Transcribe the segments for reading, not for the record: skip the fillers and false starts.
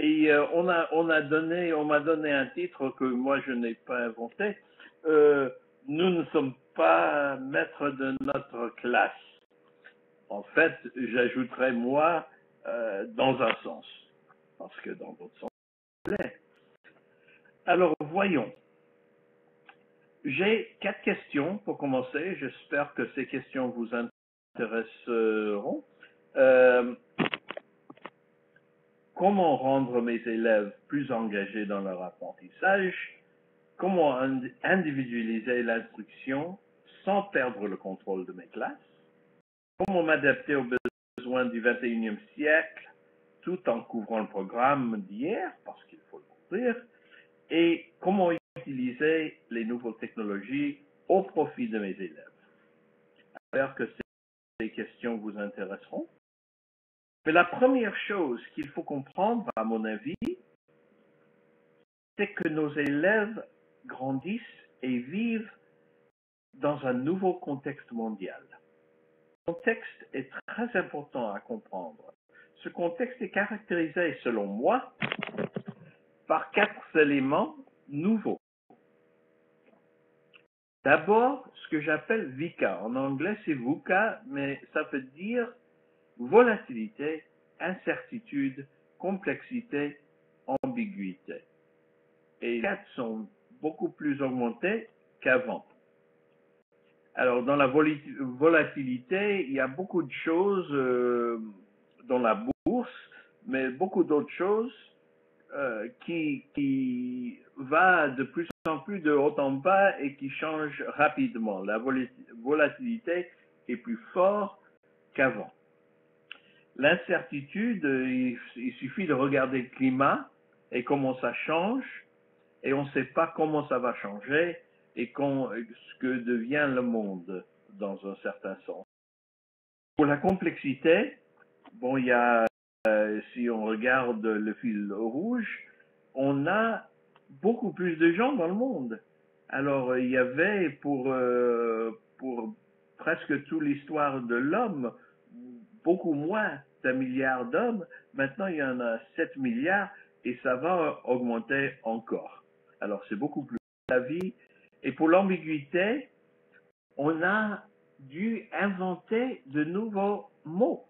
Et on m'a donné un titre que moi je n'ai pas inventé. Nous ne sommes pas maîtres de notre classe. En fait, j'ajouterais moi dans un sens, parce que dans d'autres sens, c'est l'est. Alors voyons. J'ai 4 questions pour commencer. J'espère que ces questions vous intéresseront. Comment rendre mes élèves plus engagés dans leur apprentissage? Comment individualiser l'instruction sans perdre le contrôle de mes classes? Comment m'adapter aux besoins du 21e siècle tout en couvrant le programme d'hier, parce qu'il faut le couvrir? Et comment utiliser les nouvelles technologies au profit de mes élèves? J'espère que ces questions vous intéresseront. Mais la première chose qu'il faut comprendre, à mon avis, c'est que nos élèves grandissent et vivent dans un nouveau contexte mondial. Le contexte est très important à comprendre. Ce contexte est caractérisé, selon moi, par 4 éléments nouveaux. D'abord, ce que j'appelle VUCA. En anglais, c'est VUCA, mais ça veut dire volatilité, incertitude, complexité, ambiguïté. Et les 4 sont beaucoup plus augmentés qu'avant. Alors, dans la volatilité, il y a beaucoup de choses dans la bourse, mais beaucoup d'autres choses qui va de plus en plus de haut en bas et qui changent rapidement. La volatilité est plus forte qu'avant. L'incertitude, il suffit de regarder le climat et comment ça change, et on ne sait pas comment ça va changer et ce que devient le monde dans un certain sens. Pour la complexité, bon, il y a, si on regarde le fil rouge, on a beaucoup plus de gens dans le monde. Alors, il y avait pour presque toute l'histoire de l'homme, beaucoup moins d'1 milliard d'hommes. Maintenant, il y en a 7 milliards et ça va augmenter encore. Alors, c'est beaucoup plus la vie. Et pour l'ambiguïté, on a dû inventer de nouveaux mots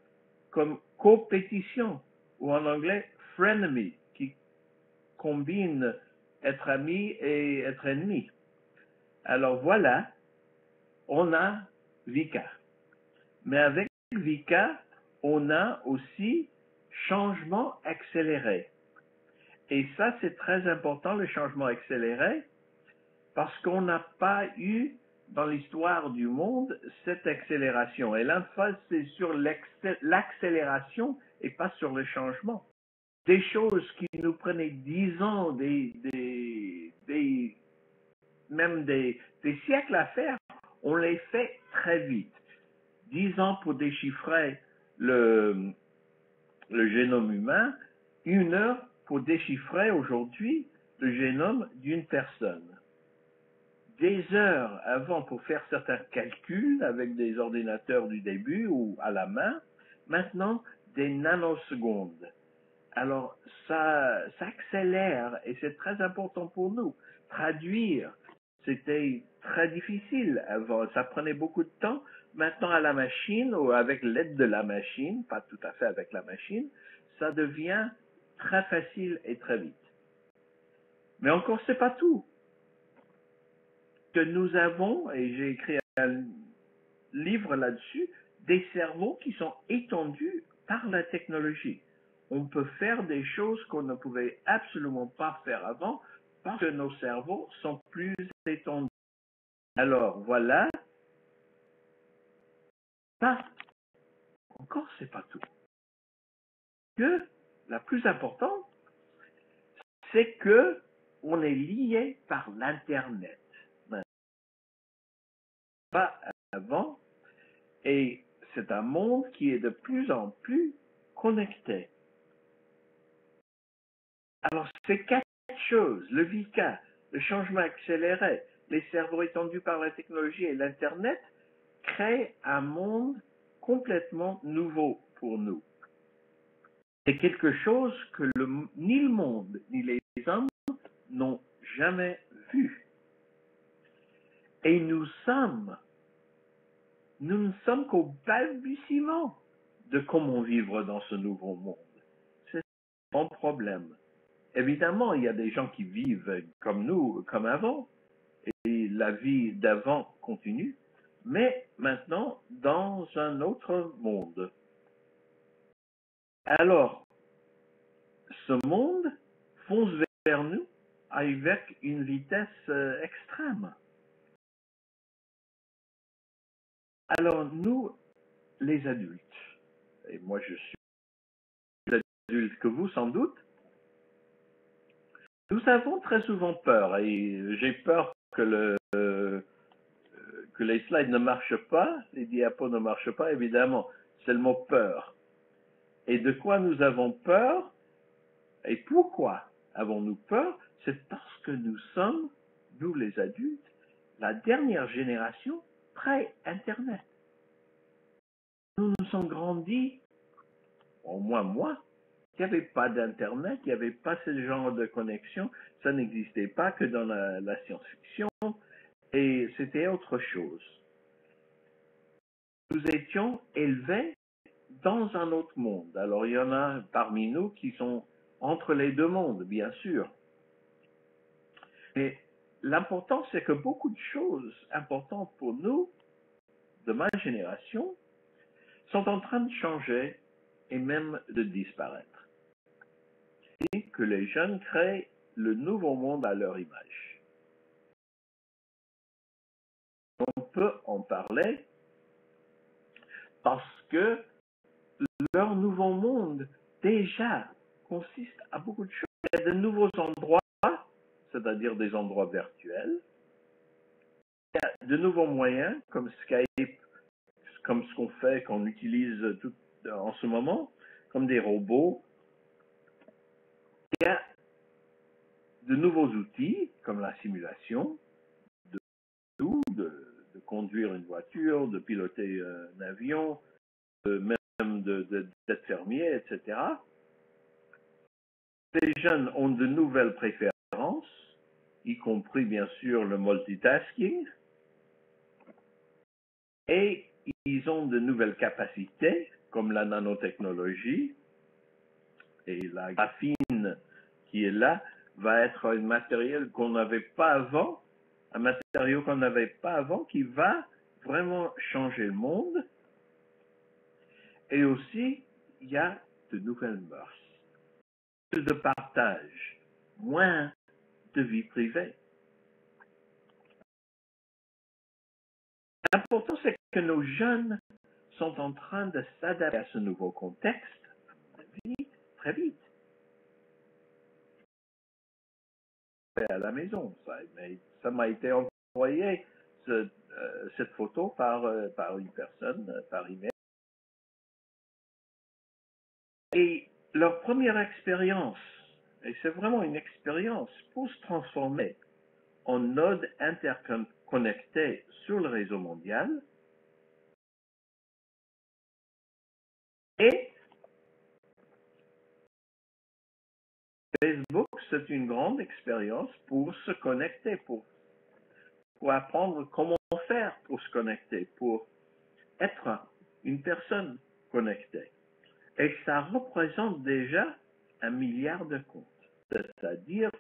comme compétition ou en anglais frenemy qui combine être ami et être ennemi. Alors voilà, on a VUCA. Mais avec VUCA, on a aussi changement accéléré. Et ça, c'est très important, le changement accéléré, parce qu'on n'a pas eu dans l'histoire du monde cette accélération. Et l'emphase, c'est sur l'accélération et pas sur le changement. Des choses qui nous prenaient 10 ans, même des siècles à faire, on les fait très vite. 10 ans pour déchiffrer le génome humain, 1 heure pour déchiffrer aujourd'hui le génome d'une personne. Des heures avant pour faire certains calculs avec des ordinateurs du début ou à la main, maintenant des nanosecondes. Alors ça accélère et c'est très important pour nous. Traduire, c'était très difficile avant, ça prenait beaucoup de temps. Maintenant à la machine ou avec l'aide de la machine, pas tout à fait avec la machine, ça devient très facile et très vite. Mais encore, c'est pas tout. Que nous avons, et j'ai écrit un livre là-dessus, des cerveaux qui sont étendus par la technologie. On peut faire des choses qu'on ne pouvait absolument pas faire avant parce que nos cerveaux sont plus étendus. Alors voilà, ça, encore, c'est pas tout. Que la plus importante, c'est que on est lié par l'Internet. Pas avant, et c'est un monde qui est de plus en plus connecté. Alors, ces 4 choses, le VUCA, le changement accéléré, les cerveaux étendus par la technologie et l'Internet, créent un monde complètement nouveau pour nous. C'est quelque chose que ni le monde, ni les hommes n'ont jamais vu. Et nous ne sommes qu'au balbutiement de comment vivre dans ce nouveau monde. C'est un grand problème. Évidemment, il y a des gens qui vivent comme nous, comme avant, et la vie d'avant continue, mais maintenant dans un autre monde. Alors, ce monde fonce vers nous avec une vitesse extrême. Alors, nous, les adultes, et moi je suis plus adulte que vous sans doute, nous avons très souvent peur, et j'ai peur que les slides ne marchent pas, les diapos ne marchent pas, évidemment, c'est le mot peur. Et de quoi nous avons peur? Et pourquoi avons-nous peur? C'est parce que nous sommes, nous les adultes, la dernière génération pré-Internet. Nous nous sommes grandis, au moins moi, il n'y avait pas d'Internet, il n'y avait pas ce genre de connexion, ça n'existait pas que dans la science-fiction, et c'était autre chose. Nous étions élevés dans un autre monde. Alors il y en a parmi nous qui sont entre les deux mondes, bien sûr. Mais l'important, c'est que beaucoup de choses importantes pour nous, de ma génération, sont en train de changer et même de disparaître. Et que les jeunes créent le nouveau monde à leur image. On peut en parler parce que leur nouveau monde déjà consiste à beaucoup de choses. Il y a de nouveaux endroits, c'est-à-dire des endroits virtuels. Il y a de nouveaux moyens comme Skype, comme ce qu'on fait, qu'on utilise tout en ce moment, comme des robots. Il y a de nouveaux outils comme la simulation, de conduire une voiture, de piloter un avion, même d'être fermier, etc. Les jeunes ont de nouvelles préférences, y compris bien sûr le multitasking, et ils ont de nouvelles capacités comme la nanotechnologie, et la graphine qui est là va être un matériel qu'on n'avait pas avant, un matériau qu'on n'avait pas avant qui va vraiment changer le monde. Et aussi, il y a de nouvelles mœurs, plus de partage, moins de vie privée. L'important, c'est que nos jeunes sont en train de s'adapter à ce nouveau contexte très vite. À la maison, mais ça m'a été envoyé cette photo par une personne, par email. Et leur première expérience, et c'est vraiment une expérience pour se transformer en node interconnecté sur le réseau mondial, et Facebook, c'est une grande expérience pour se connecter, pour apprendre comment faire pour se connecter, pour être une personne connectée. Et ça représente déjà 1 milliard de comptes, c'est-à-dire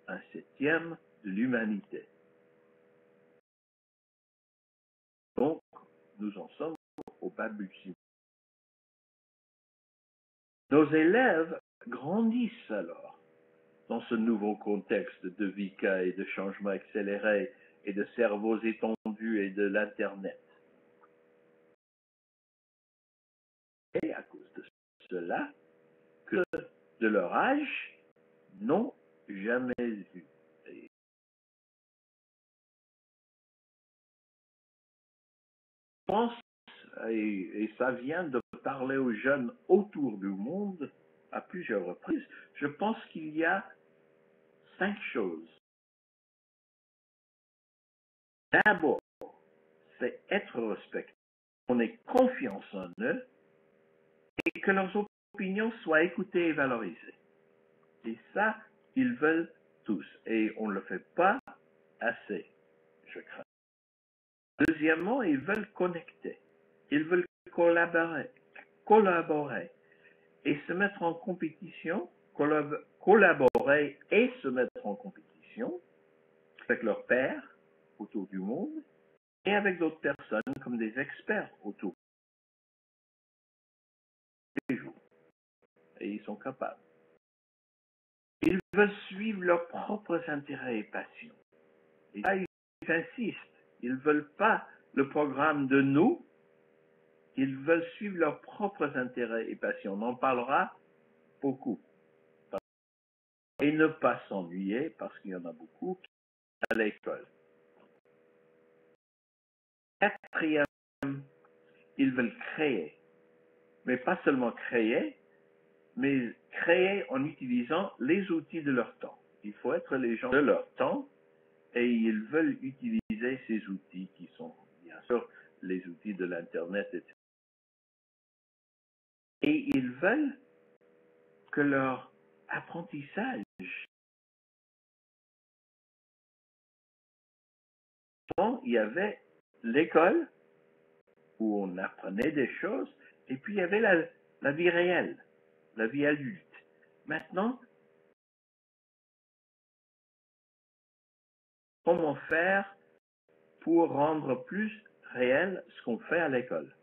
un septième de l'humanité. Donc, nous en sommes au balbutiement. Nos élèves grandissent alors dans ce nouveau contexte de VUCA et de changement accéléré et de cerveaux étendus et de l'Internet. Et à cause de cela, que de leur âge n'ont jamais vu. Je pense, et ça vient de parler aux jeunes autour du monde à plusieurs reprises, je pense qu'il y a 5 choses. D'abord, c'est être respecté, qu'on ait confiance en eux et que leurs opinion soit écoutée et valorisée. Et ça, ils veulent tous. Et on ne le fait pas assez, je crains. Deuxièmement, ils veulent connecter. Ils veulent collaborer et se mettre en compétition, collaborer et se mettre en compétition avec leurs pairs autour du monde et avec d'autres personnes comme des experts autour des jours. Et ils sont capables. Ils veulent suivre leurs propres intérêts et passions. Et là, ils insistent. Ils ne veulent pas le programme de nous. Ils veulent suivre leurs propres intérêts et passions. On en parlera beaucoup. Et ne pas s'ennuyer, parce qu'il y en a beaucoup à l'école. Quatrième, ils veulent créer. Mais pas seulement créer, mais créer en utilisant les outils de leur temps. Il faut être les gens de leur temps et ils veulent utiliser ces outils qui sont, bien sûr, les outils de l'Internet, etc. Et ils veulent que leur apprentissage, il y avait l'école où on apprenait des choses et puis il y avait la vie réelle, la vie adulte. Maintenant, comment faire pour rendre plus réel ce qu'on fait à l'école?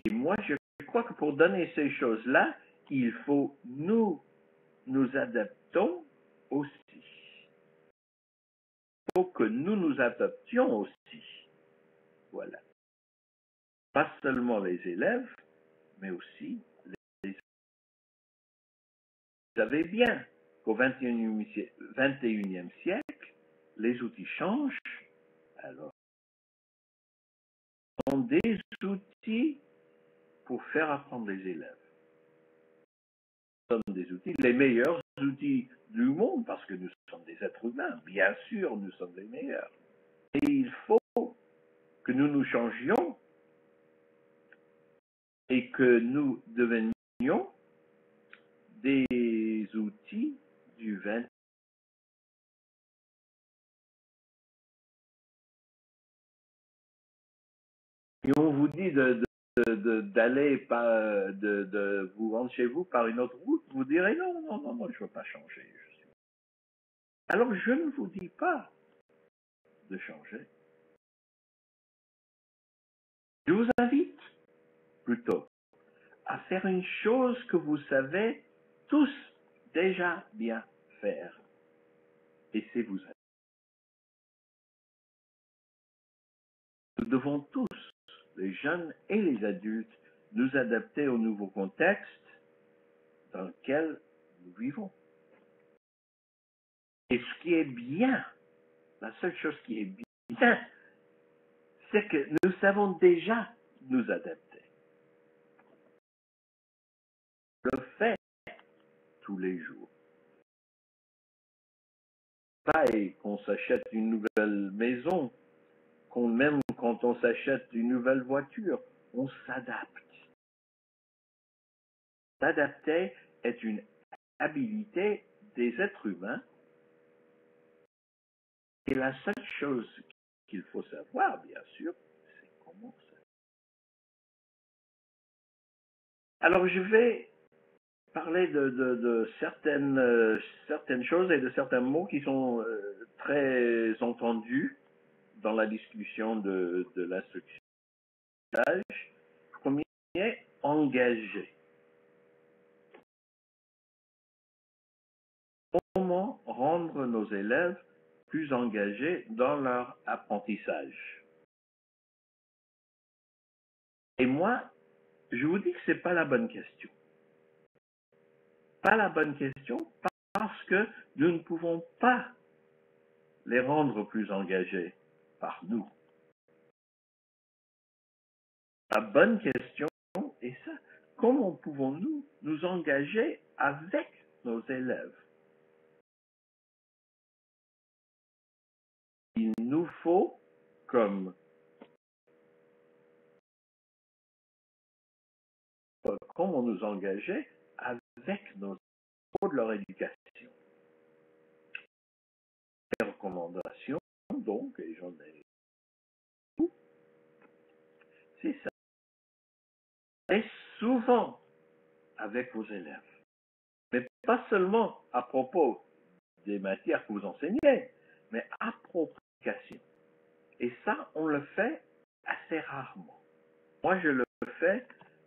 Et moi, je crois que pour donner ces choses-là, il faut nous adaptons aussi. Il faut que nous nous adaptions aussi. Voilà. Pas seulement les élèves, mais aussi les. Vous savez bien qu'au XXIe siècle, les outils changent. Alors, ce sont des outils pour faire apprendre les élèves. Nous sommes des outils, les meilleurs outils du monde, parce que nous sommes des êtres humains. Bien sûr, nous sommes les meilleurs. Et il faut que nous nous changions et que nous devenions des outils du 20. Et on vous dit d'aller de vous rendre chez vous par une autre route, vous direz non, non, non, moi je ne veux pas changer. Alors je ne vous dis pas de changer. Je vous invite plutôt à faire une chose que vous savez tous déjà bien faire. Et c'est vous. Nous devons tous, les jeunes et les adultes, nous adapter au nouveau contexte dans lequel nous vivons. Et ce qui est bien, la seule chose qui est bien, c'est que nous savons déjà nous adapter. On le fait tous les jours. Pareil qu'on s'achète une nouvelle maison, même quand on s'achète une nouvelle voiture, on s'adapte. S'adapter est une habilité des êtres humains. Et la seule chose qu'il faut savoir, bien sûr, c'est comment ça. Alors je vais parler de certaines choses et de certains mots qui sont très entendus dans la discussion de l'instruction. Premier, engagé. Comment rendre nos élèves plus engagés dans leur apprentissage? Et moi, je vous dis que ce n'est pas la bonne question. Pas la bonne question parce que nous ne pouvons pas les rendre plus engagés par nous. La bonne question est ça. Comment pouvons-nous nous engager avec nos élèves? Il nous faut comme on nous engageait avec nos de leur éducation. Les recommandations, donc, et j'en ai c'est ça. Et souvent avec vos élèves. Mais pas seulement à propos des matières que vous enseignez, mais à propos de l'éducation. Et ça, on le fait assez rarement. Moi, je le fais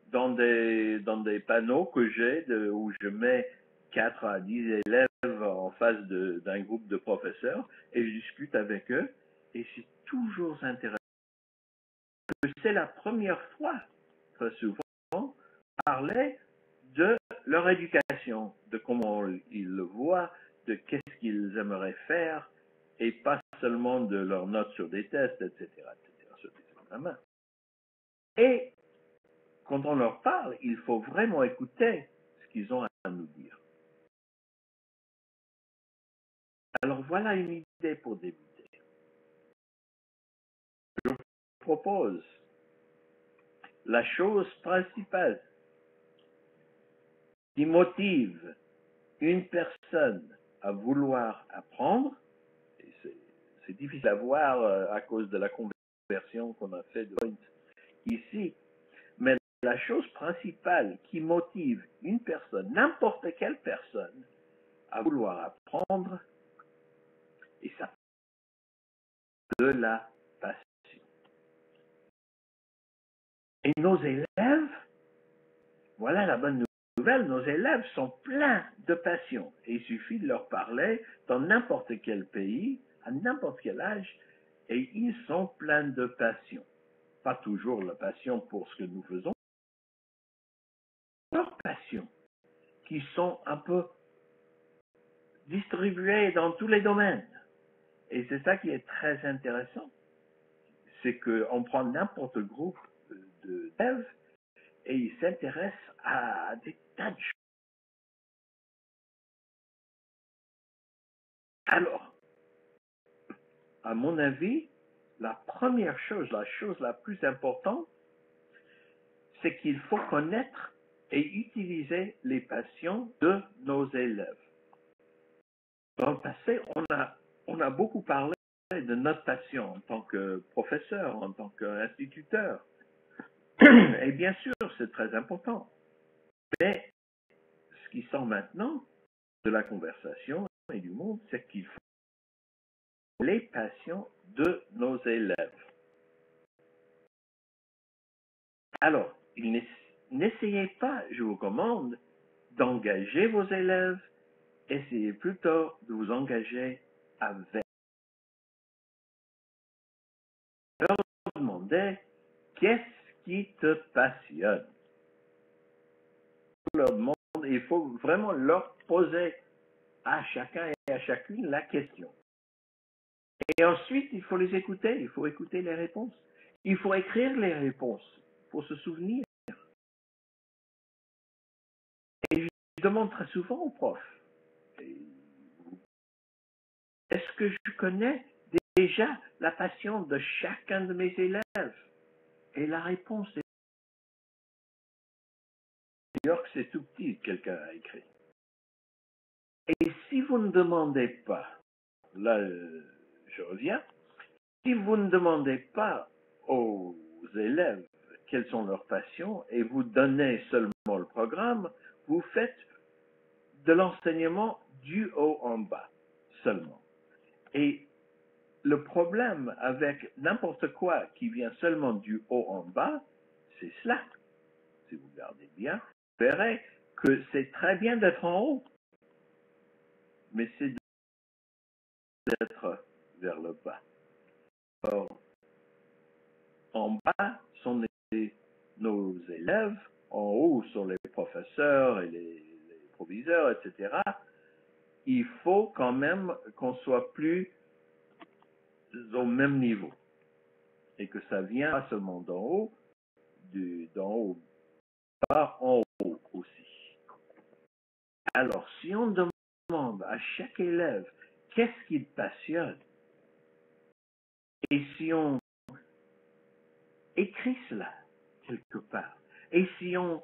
dans des panneaux que j'ai où je mets 4 à 10 élèves en face d'un groupe de professeurs et je discute avec eux. Et c'est toujours intéressant. C'est la première fois, très souvent, parler de leur éducation, de comment ils le voient, de qu'est-ce qu'ils aimeraient faire, et pas seulement de leurs notes sur des tests, etc., sur des examens. Et quand on leur parle, il faut vraiment écouter ce qu'ils ont à nous dire. Alors voilà une idée pour débuter. Je propose la chose principale qui motive une personne à vouloir apprendre, et c'est difficile à voir à cause de la conversion qu'on a fait de Point ici, mais la chose principale qui motive une personne, n'importe quelle personne, à vouloir apprendre, et ça de la passion. Et nos élèves, voilà la bonne nouvelle, nos élèves sont pleins de passion. Et il suffit de leur parler dans n'importe quel pays, à n'importe quel âge, et ils sont pleins de passion. Pas toujours la passion pour ce que nous faisons, leurs passions, qui sont un peu distribuées dans tous les domaines. Et c'est ça qui est très intéressant. C'est qu'on prend n'importe quel groupe d'élèves et ils s'intéressent à des tas de choses. Alors, à mon avis, la première chose, la chose la plus importante, c'est qu'il faut connaître et utiliser les passions de nos élèves. Dans le passé, on a beaucoup parlé de notre passion en tant que professeur, en tant qu'instituteur. Et bien sûr, c'est très important. Mais ce qui sort maintenant de la conversation et du monde, c'est qu'il faut les passions de nos élèves. Alors, n'essayez pas, je vous recommande, d'engager vos élèves, essayez plutôt de vous engager avec. Leur demander qu'est-ce qui te passionne. Il faut vraiment leur poser à chacun et à chacune la question. Et ensuite, il faut les écouter, il faut écouter les réponses. Il faut écrire les réponses pour se souvenir. Et je demande très souvent aux profs, est-ce que je connais déjà la passion de chacun de mes élèves? Et la réponse est d'ailleurs que c'est tout petit, quelqu'un a écrit. Et si vous ne demandez pas, là je reviens, si vous ne demandez pas aux élèves quelles sont leurs passions et vous donnez seulement le programme, vous faites de l'enseignement du haut en bas seulement. Et le problème avec n'importe quoi qui vient seulement du haut en bas, c'est cela. Si vous regardez bien, vous verrez que c'est très bien d'être en haut, mais c'est d'être vers le bas. Or, en bas sont nos élèves, en haut sont les professeurs et les proviseurs, etc. Il faut quand même qu'on soit plus au même niveau et que ça vient pas seulement d'en haut, d'en haut, pas en haut aussi. Alors, si on demande à chaque élève qu'est-ce qui te passionne, et si on écrit cela quelque part. Et si on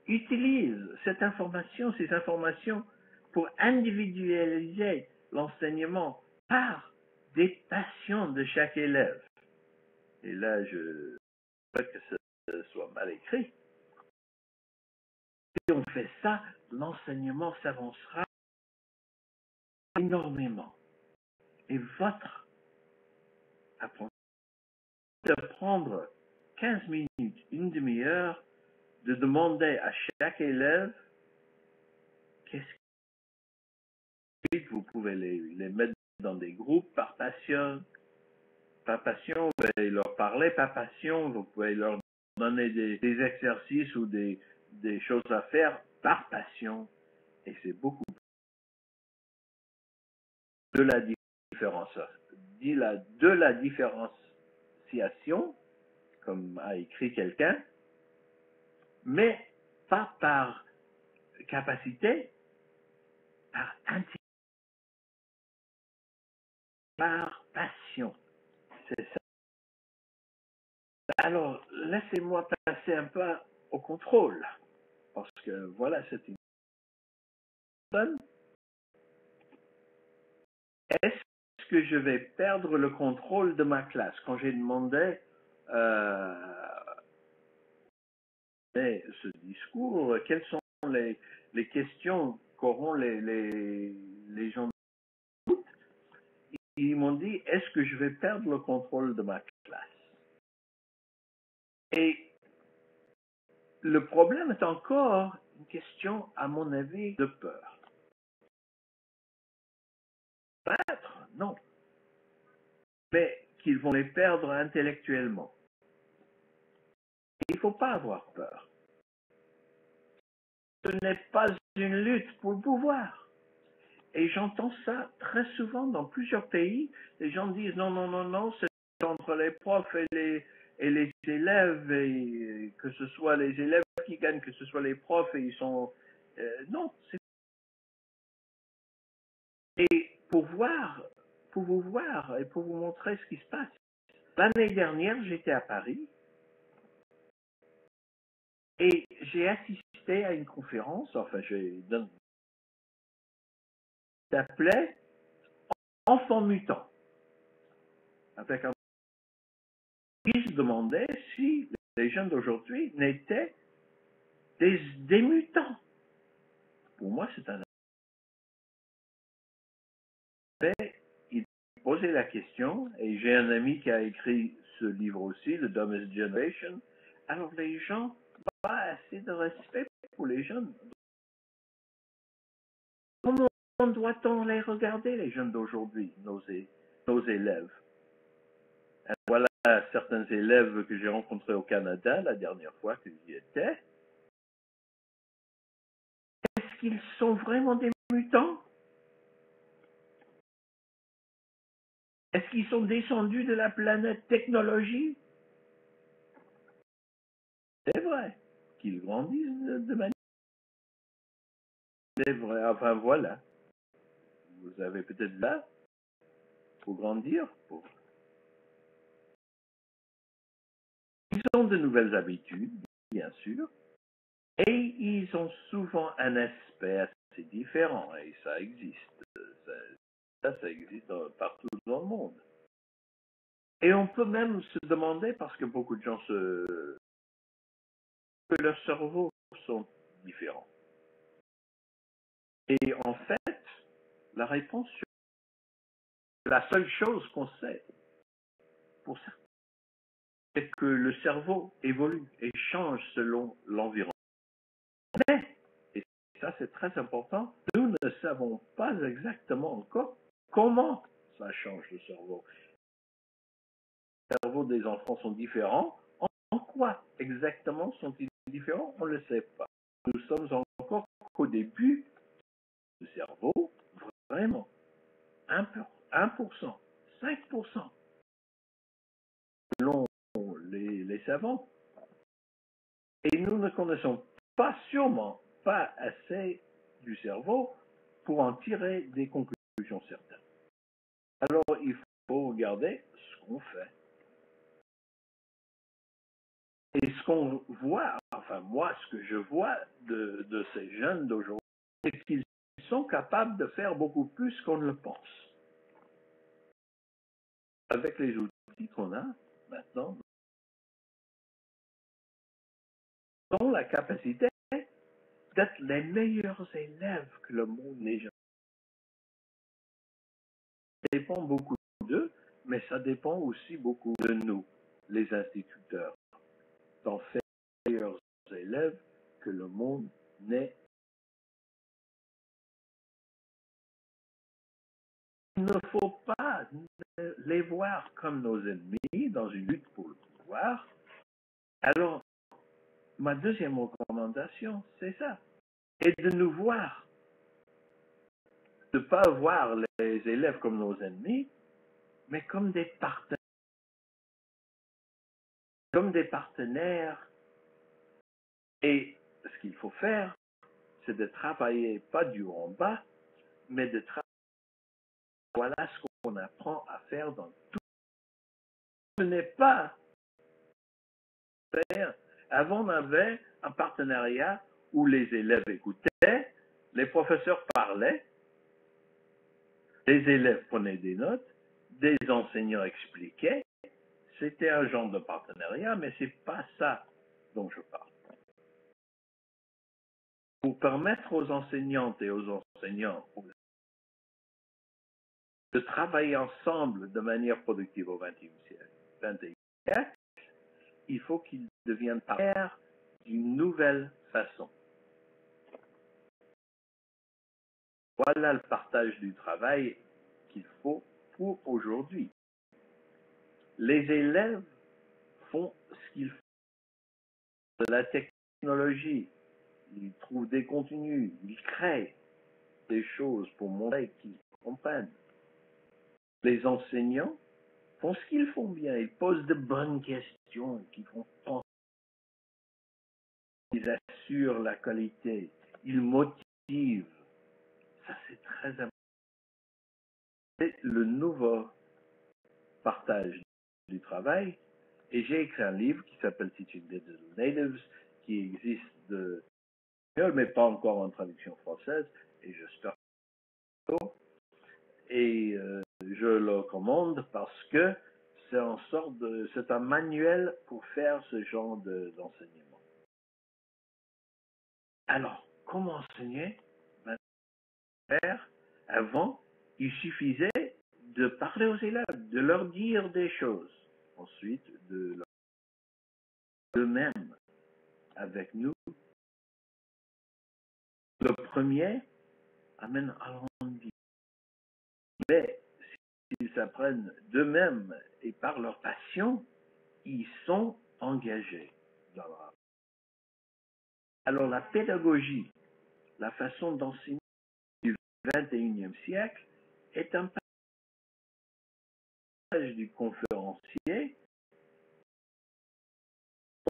utilise cette information, ces informations pour individualiser l'enseignement par des passions de chaque élève. Et là, je ne veux pas que ce soit mal écrit. Si on fait ça, l'enseignement s'avancera énormément. Et votre apprentissage de prendre 15 minutes, une demi-heure, de demander à chaque élève qu'est-ce que vous pouvez les mettre dans des groupes par passion, vous pouvez leur parler par passion, vous pouvez leur donner des exercices ou des choses à faire par passion. Et c'est beaucoup de la différence, de la différenciation, comme a écrit quelqu'un, mais pas par capacité, par intérêt, par passion. C'est ça. Alors, laissez-moi passer un peu au contrôle, parce que voilà, c'est une personne. Est-ce que je vais perdre le contrôle de ma classe? Quand j'ai demandé ce discours, quelles sont les questions qu'auront les gens, ils m'ont dit, est-ce que je vais perdre le contrôle de ma classe? Et le problème est encore une question, à mon avis, de peur. Peut-être, non. Mais qu'ils vont les perdre intellectuellement. Il ne faut pas avoir peur. Ce n'est pas une lutte pour le pouvoir. Et j'entends ça très souvent dans plusieurs pays. Les gens disent non, non, non, non, c'est entre les profs et les élèves, et que ce soit les élèves qui gagnent, que ce soit les profs, et ils sont... non, c'est... Et pour vous voir et pour vous montrer ce qui se passe. L'année dernière, j'étais à Paris et j'ai assisté à une conférence, enfin, s'appelait Enfants mutants. Avec un... Ils se demandaient si les jeunes d'aujourd'hui n'étaient des mutants. Pour moi, c'est un... Il posait la question, et j'ai un ami qui a écrit ce livre aussi, The Dumbest Generation. Alors les gens n'ont pas assez de respect pour les jeunes. Comment doit-on les regarder, les jeunes d'aujourd'hui, nos élèves? Voilà certains élèves que j'ai rencontrés au Canada la dernière fois que j'y étais. Est-ce qu'ils sont vraiment des mutants? Est-ce qu'ils sont descendus de la planète technologie? C'est vrai qu'ils grandissent de manière... C'est vrai, enfin voilà. Vous avez peut-être là pour grandir. Ils ont de nouvelles habitudes, bien sûr, et ils ont souvent un aspect assez différent, et ça existe. Ça existe partout dans le monde. Et on peut même se demander, parce que beaucoup de gens que leurs cerveaux sont différents. Et en fait, la réponse, la seule chose qu'on sait pour certains, c'est que le cerveau évolue et change selon l'environnement. Mais, et ça c'est très important, nous ne savons pas exactement encore comment ça change le cerveau. Les cerveaux des enfants sont différents. En quoi exactement sont-ils différents? On ne le sait pas. Nous sommes encore qu'au début du cerveau, vraiment 1%, 5%, selon les savants. Et nous ne connaissons pas, sûrement pas assez du cerveau pour en tirer des conclusions certaines. Alors, il faut regarder ce qu'on fait. Et ce qu'on voit, enfin moi, ce que je vois de ces jeunes d'aujourd'hui, c'est qu'ils sont capables de faire beaucoup plus qu'on ne le pense. Avec les outils qu'on a maintenant, ils ont la capacité d'être les meilleurs élèves que le monde n'ait jamais. Ça dépend beaucoup d'eux, mais ça dépend aussi beaucoup de nous, les instituteurs, d'en faire les meilleurs élèves que le monde n'ait. Il ne faut pas les voir comme nos ennemis dans une lutte pour le pouvoir. Alors, ma deuxième recommandation, c'est ça. Et de nous voir, de ne pas voir les élèves comme nos ennemis, mais comme des partenaires. Comme des partenaires. Et ce qu'il faut faire, c'est de travailler pas du haut en bas, mais de travailler. Voilà ce qu'on apprend à faire dans tout. Ce n'est pas faire. Avant, on avait un partenariat où les élèves écoutaient, les professeurs parlaient, les élèves prenaient des notes, des enseignants expliquaient. C'était un genre de partenariat, mais c'est pas ça dont je parle. Pour permettre aux enseignantes et aux enseignants de travailler ensemble de manière productive au XXIe siècle, il faut qu'ils deviennent partenaires d'une nouvelle façon. Voilà le partage du travail qu'il faut pour aujourd'hui. Les élèves font ce qu'ils font de la technologie, ils trouvent des contenus, ils créent des choses pour montrer qu'ils comprennent. Les enseignants font ce qu'ils font bien, ils posent de bonnes questions, qui font penser, ils assurent la qualité, ils motivent. Ça, c'est très important. C'est le nouveau partage du travail. Et j'ai écrit un livre qui s'appelle Teaching Digital Natives, qui existe de mais pas encore en traduction française, et j'espère bientôt. Et je le recommande parce que c'est un manuel pour faire ce genre d'enseignement. Alors, comment enseigner? Avant, il suffisait de parler aux élèves, de leur dire des choses. Ensuite, de leur eux-mêmes avec nous. Le premier amène à l'envie. Mais s'ils s'apprennent d'eux-mêmes et par leur passion, ils sont engagés dans leur. Alors la pédagogie, la façon d'enseigner du XXIe siècle est un passage du conférencier,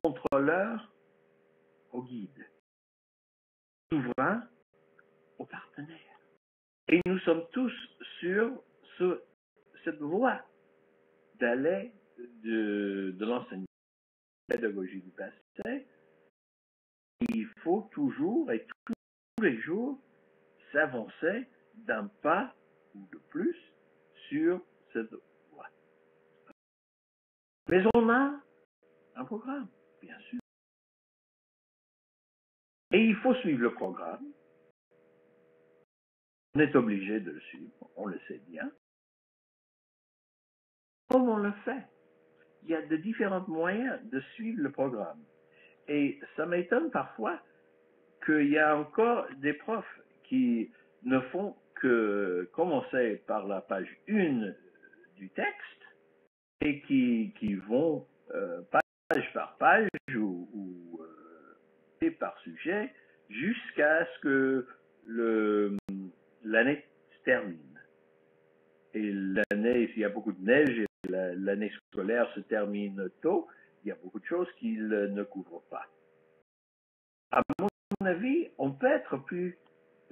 contrôleur au guide, souverain au partenaire. Et nous sommes tous sur cette voie d'aller de l'enseignement pédagogie du passé. Il faut toujours et tous les jours s'avancer d'un pas ou de plus sur cette voie. Mais on a un programme, bien sûr. Et il faut suivre le programme. On est obligé de le suivre, on le sait bien. Comment on le fait? Il y a de différents moyens de suivre le programme. Et ça m'étonne parfois qu'il y a encore des profs qui ne font que commencer par la page 1 du texte et qui vont page par page ou par sujet jusqu'à ce que l'année se termine. Et l'année, s'il y a beaucoup de neige et l'année scolaire se termine tôt, il y a beaucoup de choses qu'ils ne couvrent pas. À mon avis, on peut être plus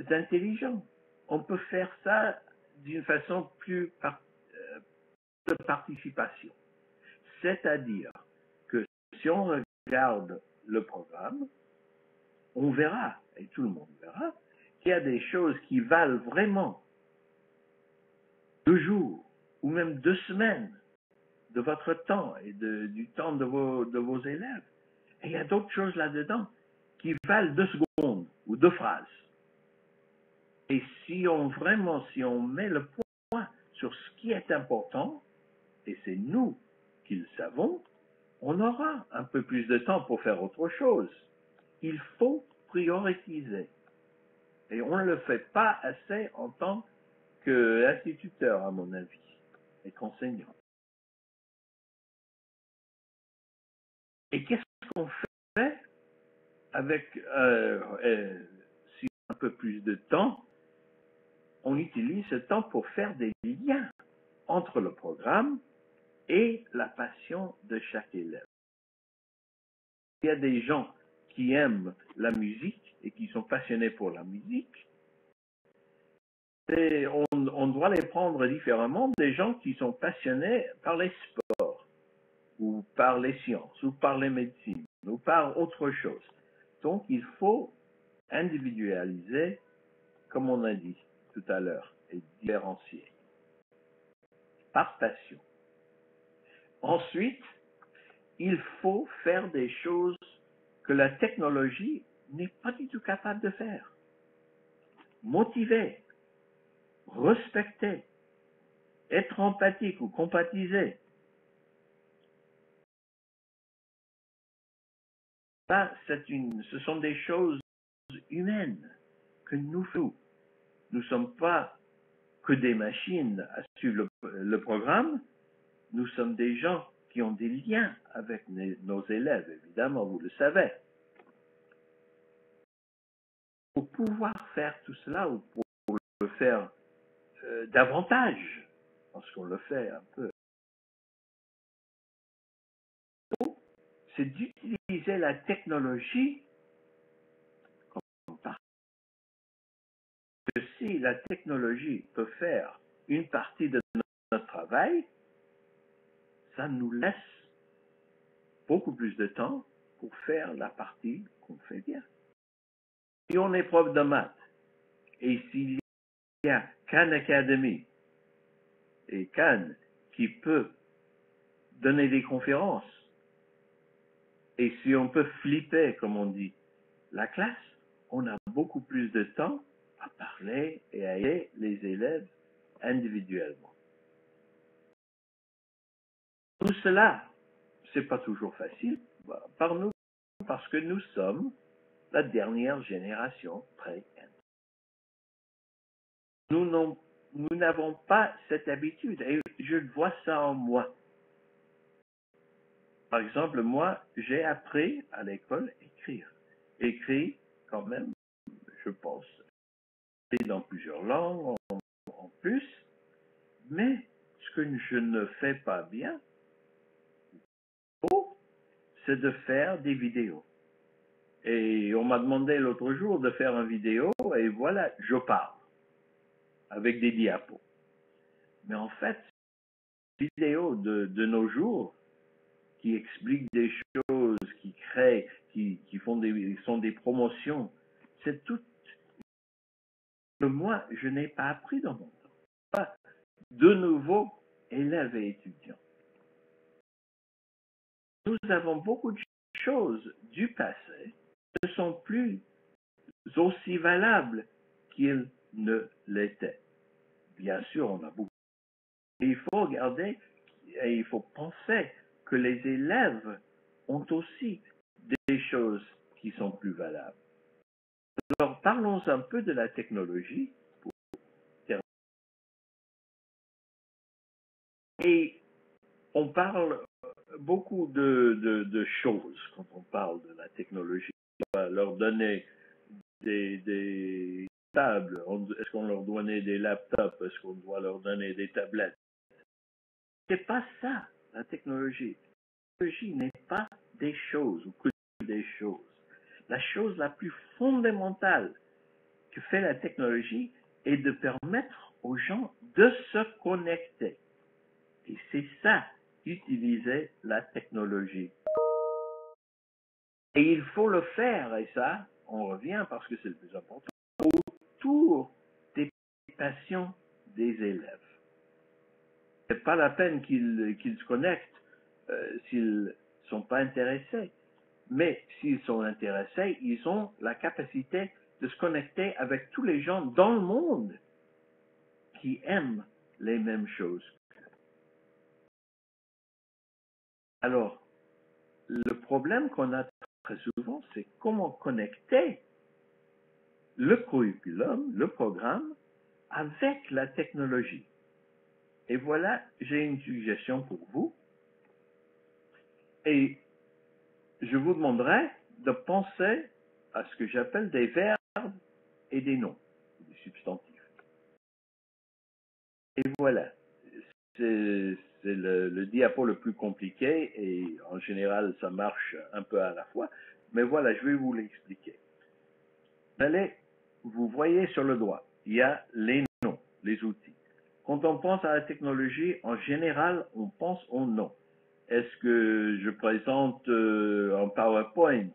intelligent. On peut faire ça d'une façon plus de participation. C'est-à-dire que si on regarde le programme, on verra, et tout le monde verra, qu'il y a des choses qui valent vraiment 2 jours ou même 2 semaines de votre temps et du temps de vos élèves. Et il y a d'autres choses là-dedans qui valent 2 secondes ou 2 phrases. Et si on met le point sur ce qui est important, et c'est nous qui le savons, on aura un peu plus de temps pour faire autre chose. Il faut prioriser. Et on ne le fait pas assez en tant qu'instituteur, à mon avis, et qu'enseignant. Et qu'est-ce qu'on fait avec, si un peu plus de temps, on utilise ce temps pour faire des liens entre le programme et la passion de chaque élève. Il y a des gens qui aiment la musique et qui sont passionnés pour la musique. Et on doit les prendre différemment des gens qui sont passionnés par les sports, ou par les sciences, ou par les médecines, ou par autre chose. Donc, il faut individualiser, comme on a dit tout à l'heure, et différencier par passion. Ensuite, il faut faire des choses que la technologie n'est pas du tout capable de faire. Motiver, respecter, être empathique ou compatiser. Ça, ce sont des choses humaines que nous faisons. Nous ne sommes pas que des machines à suivre le programme, nous sommes des gens qui ont des liens avec nos élèves, évidemment, vous le savez. Pour pouvoir faire tout cela, ou pour le faire davantage, parce qu'on le fait un peu, c'est d'utiliser la technologie comme partie. Si la technologie peut faire une partie de notre travail, ça nous laisse beaucoup plus de temps pour faire la partie qu'on fait bien. Si on est prof de maths, et s'il y a Khan Academy, et Khan qui peut donner des conférences, et si on peut flipper, comme on dit, la classe, on a beaucoup plus de temps à parler et à aider les élèves individuellement. Tout cela, c'est pas toujours facile par nous, parce que nous sommes la dernière génération pré-Internet. Nous n'avons pas cette habitude, et je vois ça en moi. Par exemple, moi, j'ai appris à l'école à écrire. Écrit, quand même, je pense, dans plusieurs langues en plus, mais ce que je ne fais pas bien, c'est de faire des vidéos. Et on m'a demandé l'autre jour de faire une vidéo, et voilà, je parle avec des diapos. Mais en fait, les vidéos de nos jours qui expliquent des choses, qui créent, qui sont des promotions, c'est tout que moi, je n'ai pas appris dans mon temps. Pas de nouveaux élèves et étudiants. Nous avons beaucoup de choses du passé qui ne sont plus aussi valables qu'ils ne l'étaient. Bien sûr, on a beaucoup. Et il faut regarder et il faut penser que les élèves ont aussi des choses qui sont plus valables. Alors, parlons un peu de la technologie. Et on parle beaucoup de choses quand on parle de la technologie. On va leur donner des tables. Est-ce qu'on leur donnait des laptops? Est-ce qu'on doit leur donner des tablettes? C'est pas ça, la technologie. La technologie n'est pas des choses ou que des choses. La chose la plus fondamentale que fait la technologie est de permettre aux gens de se connecter. Et c'est ça, utiliser la technologie. Et il faut le faire, et ça, on revient parce que c'est le plus important, autour des passions des élèves. C'est pas la peine qu'ils se connectent s'ils ne sont pas intéressés. Mais s'ils sont intéressés, ils ont la capacité de se connecter avec tous les gens dans le monde qui aiment les mêmes choses. Alors, le problème qu'on a très souvent, c'est comment connecter le curriculum, le programme, avec la technologie. Et voilà, j'ai une suggestion pour vous. Et je vous demanderai de penser à ce que j'appelle des verbes et des noms, des substantifs. Et voilà, c'est le diapo le plus compliqué et en général ça marche un peu à la fois. Mais voilà, je vais vous l'expliquer. Allez, vous voyez sur le doigt, il y a les noms, les outils. Quand on pense à la technologie, en général, on pense aux noms. Est-ce que je présente en PowerPoint?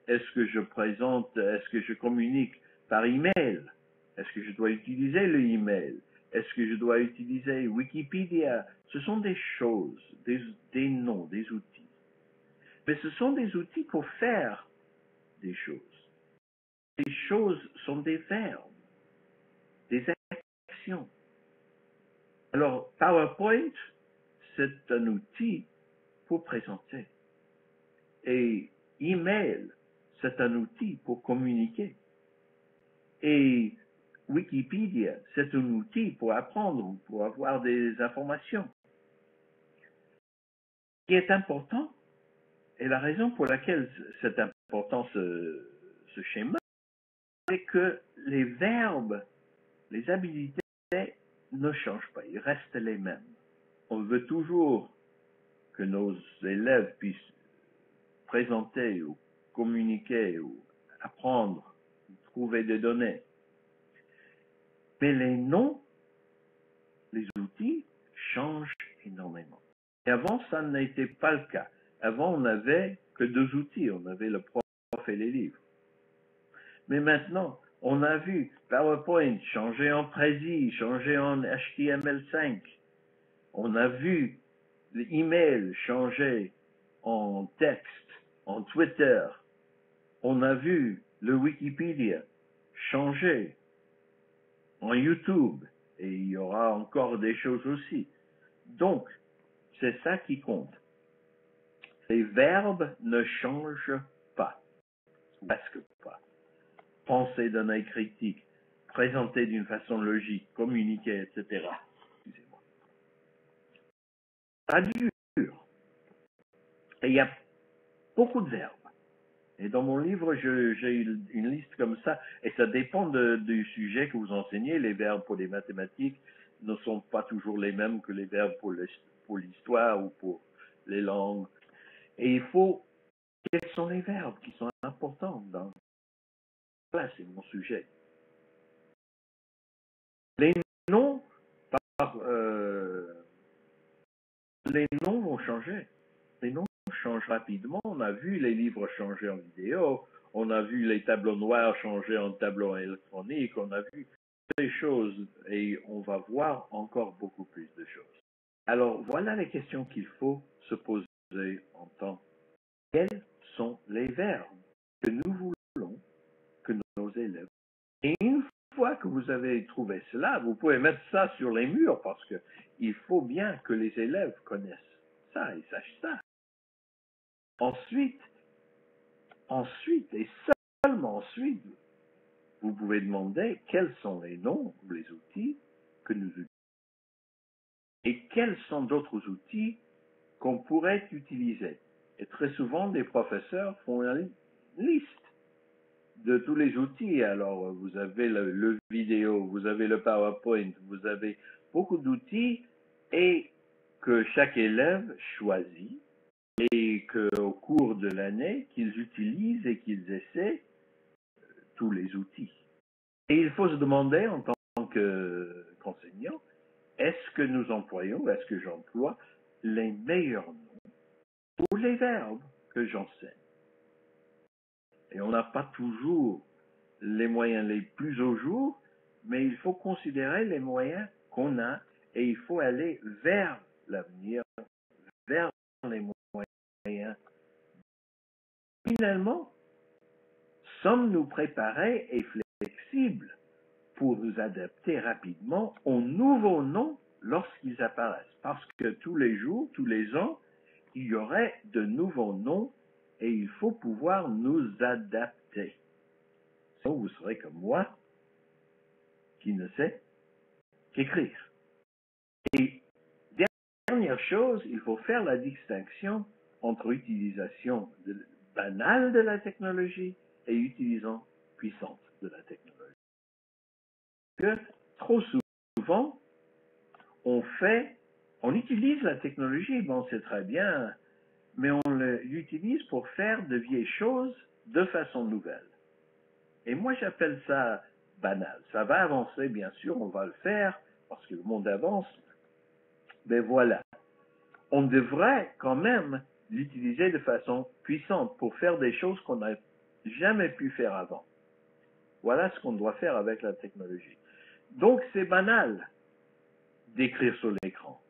Est-ce que je communique par email? Est-ce que je dois utiliser le email? Est-ce que je dois utiliser Wikipédia? Ce sont des choses, des noms, des outils. Mais ce sont des outils pour faire des choses. Les choses sont des verbes, des actions. Alors, PowerPoint, c'est un outil pour présenter. Et email, c'est un outil pour communiquer. Et Wikipédia, c'est un outil pour apprendre, pour avoir des informations. Ce qui est important, et la raison pour laquelle c'est important ce schéma, c'est que les verbes, les habilités ne changent pas, ils restent les mêmes. On veut toujours que nos élèves puissent présenter ou communiquer ou apprendre, trouver des données. Mais les noms, les outils changent énormément. Et avant, ça n'était pas le cas. Avant, on n'avait que deux outils. On avait le prof et les livres. Mais maintenant, on a vu PowerPoint changer en Prezi, changer en HTML5. On a vu l'email changer en texte, en Twitter. On a vu le Wikipédia changer en YouTube. Et il y aura encore des choses aussi. Donc, c'est ça qui compte. Les verbes ne changent pas, presque pas. Penser d'un œil critique, présenter d'une façon logique, communiquer, etc. Excusez-moi. Pas dur. Et il y a beaucoup de verbes. Et dans mon livre, j'ai une liste comme ça, et ça dépend du sujet que vous enseignez. Les verbes pour les mathématiques ne sont pas toujours les mêmes que les verbes pour l'histoire ou pour les langues. Et il faut, quels sont les verbes qui sont importants dans là, c'est mon sujet. Les noms, les noms vont changer. Les noms changent rapidement. On a vu les livres changer en vidéo. On a vu les tableaux noirs changer en tableaux électroniques. On a vu des choses et on va voir encore beaucoup plus de choses. Alors, voilà les questions qu'il faut se poser en temps. Quels sont les verbes que nous voulons que nos élèves. Et une fois que vous avez trouvé cela, vous pouvez mettre ça sur les murs parce que il faut bien que les élèves connaissent ça et sachent ça. Ensuite et seulement ensuite, vous pouvez demander quels sont les noms ou les outils que nous utilisons et quels sont d'autres outils qu'on pourrait utiliser. Et très souvent, des professeurs font une liste de tous les outils. Alors, vous avez le vidéo, vous avez le PowerPoint, vous avez beaucoup d'outils et que chaque élève choisit et qu'au cours de l'année, qu'ils utilisent et qu'ils essaient tous les outils. Et il faut se demander en tant qu'enseignant, est-ce que nous employons, est-ce que j'emploie les meilleurs noms pour les verbes que j'enseigne? Et on n'a pas toujours les moyens les plus au jour, mais il faut considérer les moyens qu'on a et il faut aller vers l'avenir, vers les moyens. Finalement, sommes-nous préparés et flexibles pour nous adapter rapidement aux nouveaux noms lorsqu'ils apparaissent? Parce que tous les jours, tous les ans, il y aurait de nouveaux noms et il faut pouvoir nous adapter. Sinon, vous serez comme moi, qui ne sait qu'écrire. Et dernière chose, il faut faire la distinction entre utilisation banale de la technologie et utilisation puissante de la technologie. Que trop souvent, on utilise la technologie, bon, c'est très bien, mais on l'utilise pour faire de vieilles choses de façon nouvelle. Et moi, j'appelle ça banal. Ça va avancer, bien sûr, on va le faire, parce que le monde avance, mais voilà. On devrait quand même l'utiliser de façon puissante pour faire des choses qu'on n'a jamais pu faire avant. Voilà ce qu'on doit faire avec la technologie. Donc, c'est banal d'écrire sur l'écran,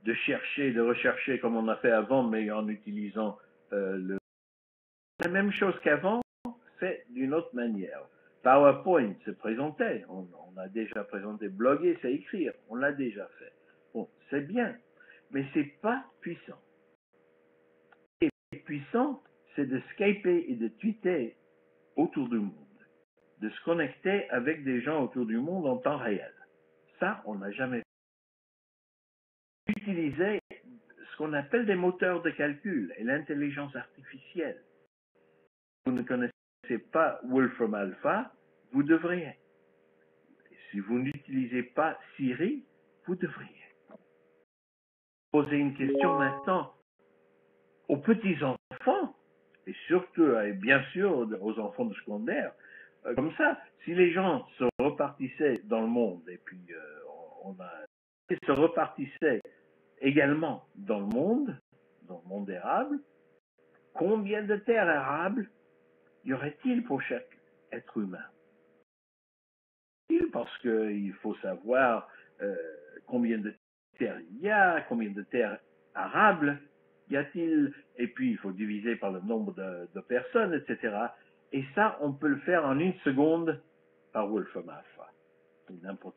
de chercher, de rechercher comme on a fait avant, mais en utilisant la même chose qu'avant, fait d'une autre manière. PowerPoint se présentait, on a déjà présenté, bloguer, c'est écrire, on l'a déjà fait. Bon, c'est bien, mais c'est pas puissant. Et puissant, c'est de skyper et de tweeter autour du monde, de se connecter avec des gens autour du monde en temps réel. Ça, on n'a jamais fait. Utiliser ce qu'on appelle des moteurs de calcul et l'intelligence artificielle. Vous ne connaissez pas Wolfram Alpha, vous devriez. Si vous n'utilisez pas Siri, vous devriez. Poser une question maintenant aux petits-enfants, et surtout, et bien sûr, aux enfants de secondaire. Comme ça, si les gens se repartissaient dans le monde, et puis se repartissaient également dans le monde érable, combien de terres arables y aurait-il pour chaque être humain? Parce qu'il faut savoir combien de terres il y a, combien de terres arables y a-t-il, et puis il faut diviser par le nombre de personnes, etc. Et ça, on peut le faire en 1 seconde par Wolfram Alpha. C'est n'importe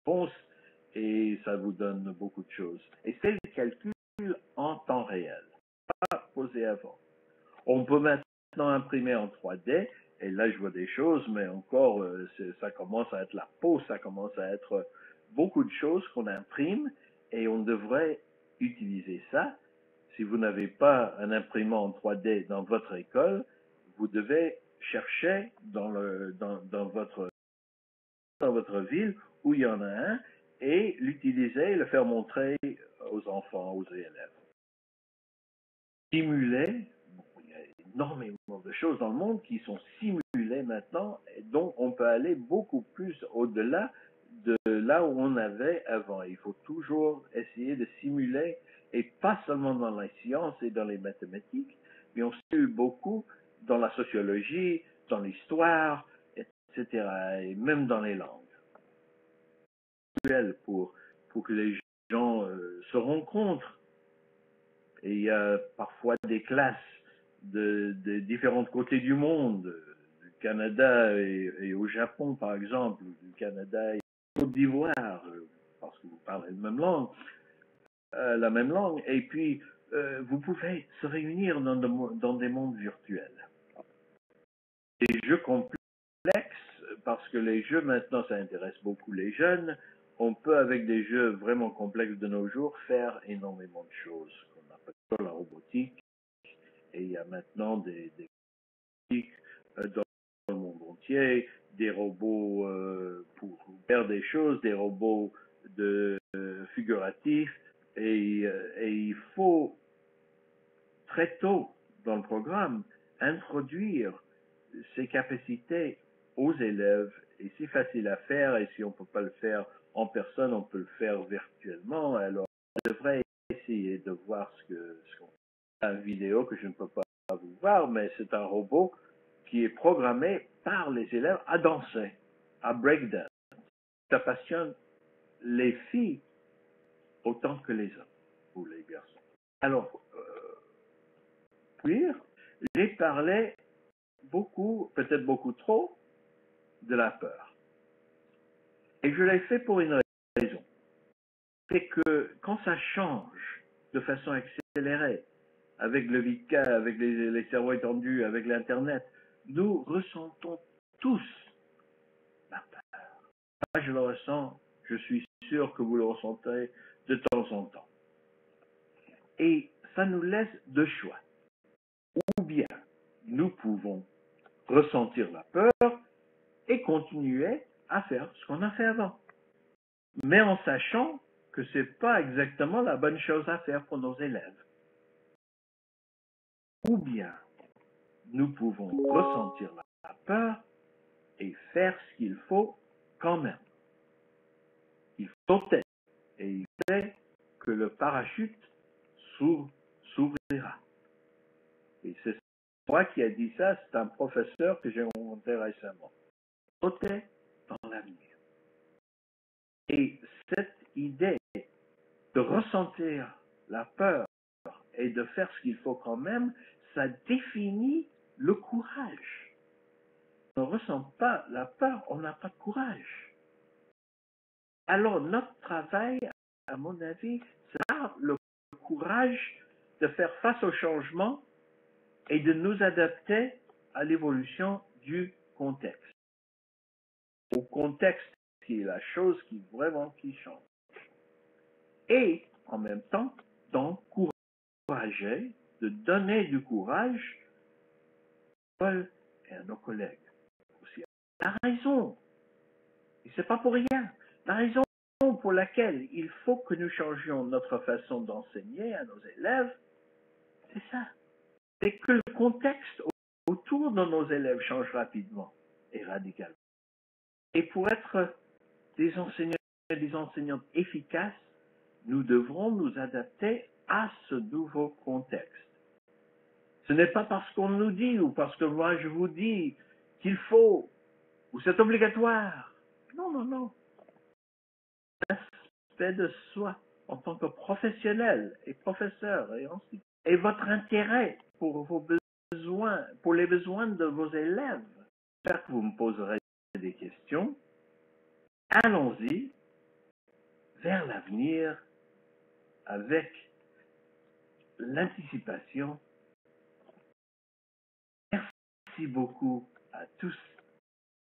quelle réponse, et ça vous donne beaucoup de choses. Et c'est le calcul en temps réel, pas posé avant. On peut maintenant imprimer en 3D, et là je vois des choses, mais encore, ça commence à être la peau, ça commence à être beaucoup de choses qu'on imprime, et on devrait utiliser ça. Si vous n'avez pas un imprimant en 3D dans votre école, vous devez chercher dans votre ville où il y en a un, et l'utiliser et le faire montrer aux enfants, aux élèves. Stimuler, il y a énormément de choses dans le monde qui sont simulées maintenant, et donc on peut aller beaucoup plus au-delà de là où on avait avant. Il faut toujours essayer de simuler, et pas seulement dans la science et dans les mathématiques, mais on simule beaucoup dans la sociologie, dans l'histoire, etc., et même dans les langues. Pour que les gens se rencontrent. Et il y a parfois des classes de différents côtés du monde, du Canada et au Japon par exemple, du Canada et Côte d'Ivoire, parce que vous parlez la même langue, et puis vous pouvez se réunir dans des mondes virtuels. Des jeux complexes, parce que les jeux maintenant ça intéresse beaucoup les jeunes, on peut avec des jeux vraiment complexes de nos jours faire énormément de choses, qu'on appelle la robotique. Et il y a maintenant des dans le monde entier, des robots pour faire des choses, des robots figuratifs, et il faut très tôt dans le programme introduire ces capacités aux élèves, et c'est facile à faire, et si on ne peut pas le faire en personne, on peut le faire virtuellement. Alors on devrait essayer de voir ce qu'on a en vidéo que je ne peux pas vous voir, mais c'est un robot qui est programmé par les élèves à danser, à breakdance. Ça passionne les filles autant que les hommes ou les garçons. Alors, puis, j'ai parlé beaucoup, peut-être beaucoup trop, de la peur. Et je l'ai fait pour une raison. C'est que quand ça change de façon accélérée, avec le VICA, avec les cerveaux étendus, avec l'Internet, nous ressentons tous la peur. Moi, je le ressens, je suis sûr que vous le ressentez de temps en temps. Et ça nous laisse deux choix. Ou bien nous pouvons ressentir la peur et continuer à faire ce qu'on a fait avant. Mais en sachant que ce n'est pas exactement la bonne chose à faire pour nos élèves. Ou bien nous pouvons ressentir la peur et faire ce qu'il faut quand même. Il sautait et il sait que le parachute s'ouvrira. Et c'est moi qui ai dit ça, c'est un professeur que j'ai rencontré récemment. Sauter dans l'avenir. Et cette idée de ressentir la peur et de faire ce qu'il faut quand même, ça définit le courage. On ne ressent pas la peur, on n'a pas de courage. Alors notre travail, à mon avis, c'est le courage de faire face au changement et de nous adapter à l'évolution du contexte. Au contexte qui est la chose qui change. Et en même temps, d'encourager, de donner du courage à Paul et à nos collègues. Aussi. La raison, et c'est pas pour rien, la raison pour laquelle il faut que nous changions notre façon d'enseigner à nos élèves, c'est ça. C'est que le contexte autour de nos élèves change rapidement et radicalement. Et pour être des enseignants et des enseignantes efficaces, nous devrons nous adapter à ce nouveau contexte. Ce n'est pas parce qu'on nous dit ou parce que moi je vous dis qu'il faut ou c'est obligatoire. Non, non, non. L'aspect de soi en tant que professionnel et professeur et ensuite. Et votre intérêt pour vos besoins, pour les besoins de vos élèves. J'espère que vous me poserez des questions. Allons-y vers l'avenir avec l'anticipation. Merci beaucoup à tous.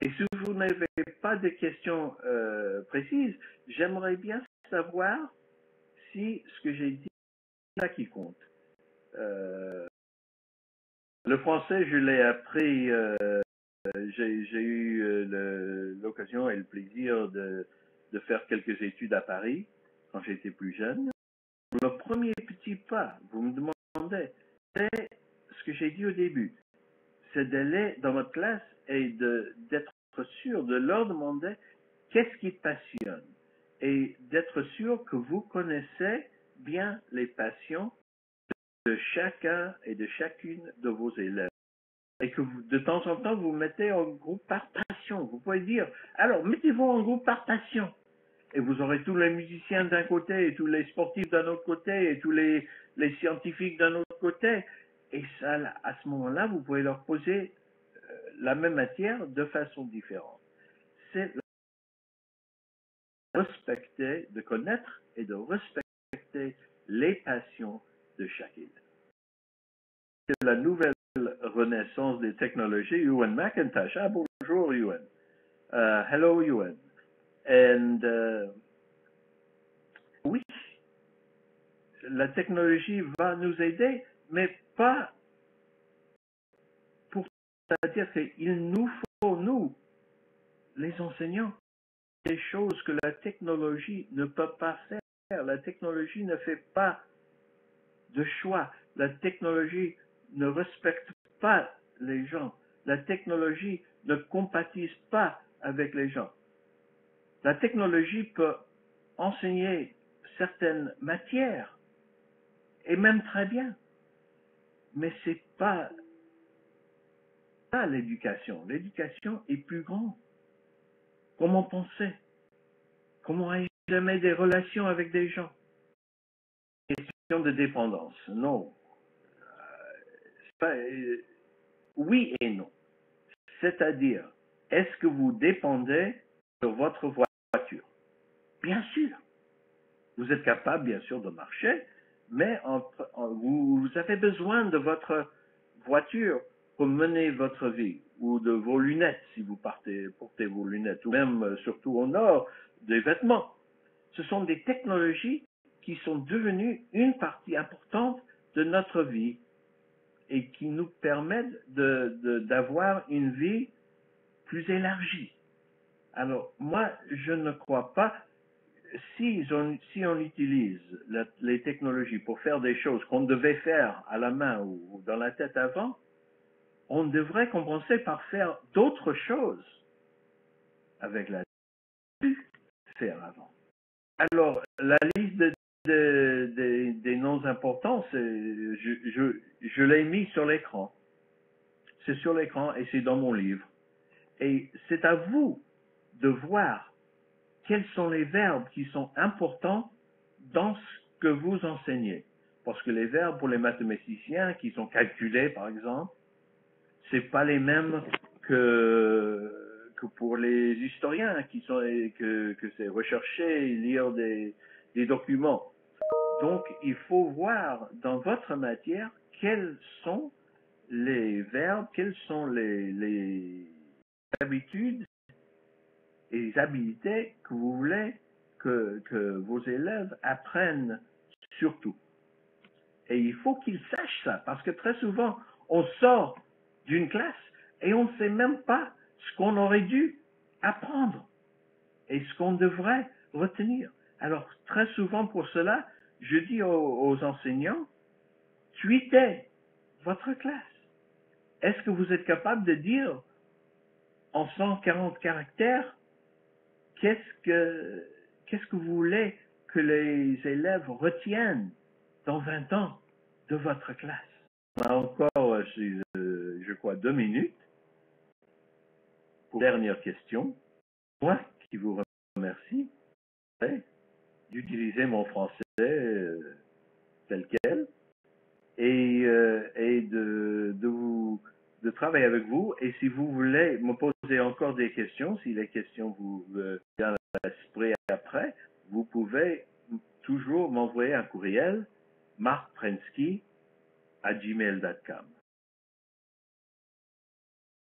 Et si vous n'avez pas de questions précises, j'aimerais bien savoir si ce que j'ai dit est là qui compte. Le français, je l'ai appris, j'ai eu l'occasion et le plaisir de faire quelques études à Paris quand j'étais plus jeune. Le premier petit pas, vous me demandez, c'est ce que j'ai dit au début. C'est d'aller dans votre classe et d'être sûr, de leur demander qu'est-ce qui te passionne et d'être sûr que vous connaissez bien les passions de chacun et de chacune de vos élèves. Et que vous, de temps en temps, vous mettez en groupe par passion. Vous pouvez dire, alors mettez-vous en groupe par passion. Et vous aurez tous les musiciens d'un côté et tous les sportifs d'un autre côté et tous les scientifiques d'un autre côté. Et ça, à ce moment-là, vous pouvez leur poser la même matière de façon différente. C'est de respecter, de connaître et de respecter les passions de chaque élève. C'est la nouvelle renaissance des technologies. Ewan McIntosh. Ah, bonjour, Ewan. Hello, Ewan. And oui, la technologie va nous aider, mais pas pour c'est-à-dire qu'il nous faut, nous, les enseignants, des choses que la technologie ne peut pas faire. La technologie ne fait pas de choix. La technologie ne respecte pas les gens. La technologie ne compatise pas avec les gens. La technologie peut enseigner certaines matières, et même très bien. Mais c'est pas ça l'éducation. L'éducation est plus grande. Comment penser? Comment aimer des relations avec des gens? Question de dépendance. Non. Pas, oui et non. C'est-à-dire, est-ce que vous dépendez de votre voiture? Bien sûr. Vous êtes capable, bien sûr, de marcher, mais vous avez besoin de votre voiture pour mener votre vie, ou de vos lunettes, si vous portez vos lunettes, ou même, surtout au nord, des vêtements. Ce sont des technologies qui sont devenues une partie importante de notre vie et qui nous permettent d'avoir une vie plus élargie. Alors, moi, je ne crois pas, si on utilise les technologies pour faire des choses qu'on devait faire à la main ou dans la tête avant, on devrait compenser par faire d'autres choses avec la faire avant. Alors, la liste des noms importants, je l'ai mis sur l'écran. C'est sur l'écran et c'est dans mon livre. Et c'est à vous de voir quels sont les verbes qui sont importants dans ce que vous enseignez. Parce que les verbes pour les mathématiciens qui sont calculés, par exemple, c'est pas les mêmes que pour les historiens que c'est rechercher, lire des documents. Donc, il faut voir dans votre matière quels sont les verbes, quelles sont les habitudes et les habiletés que vous voulez que vos élèves apprennent surtout. Et il faut qu'ils sachent ça, parce que très souvent, on sort d'une classe et on ne sait même pas ce qu'on aurait dû apprendre et ce qu'on devrait retenir. Alors, très souvent pour cela, je dis aux enseignants, tweetez votre classe. Est-ce que vous êtes capable de dire en 140 caractères qu'est-ce que vous voulez que les élèves retiennent dans 20 ans de votre classe? On a encore, je crois, 2 minutes pour la dernière question. Moi qui vous remercie d'utiliser mon français tel quel et de travailler avec vous. Et si vous voulez me poser encore des questions, si les questions vous viennent à l'esprit après, vous pouvez toujours m'envoyer un courriel markprensky@gmail.com.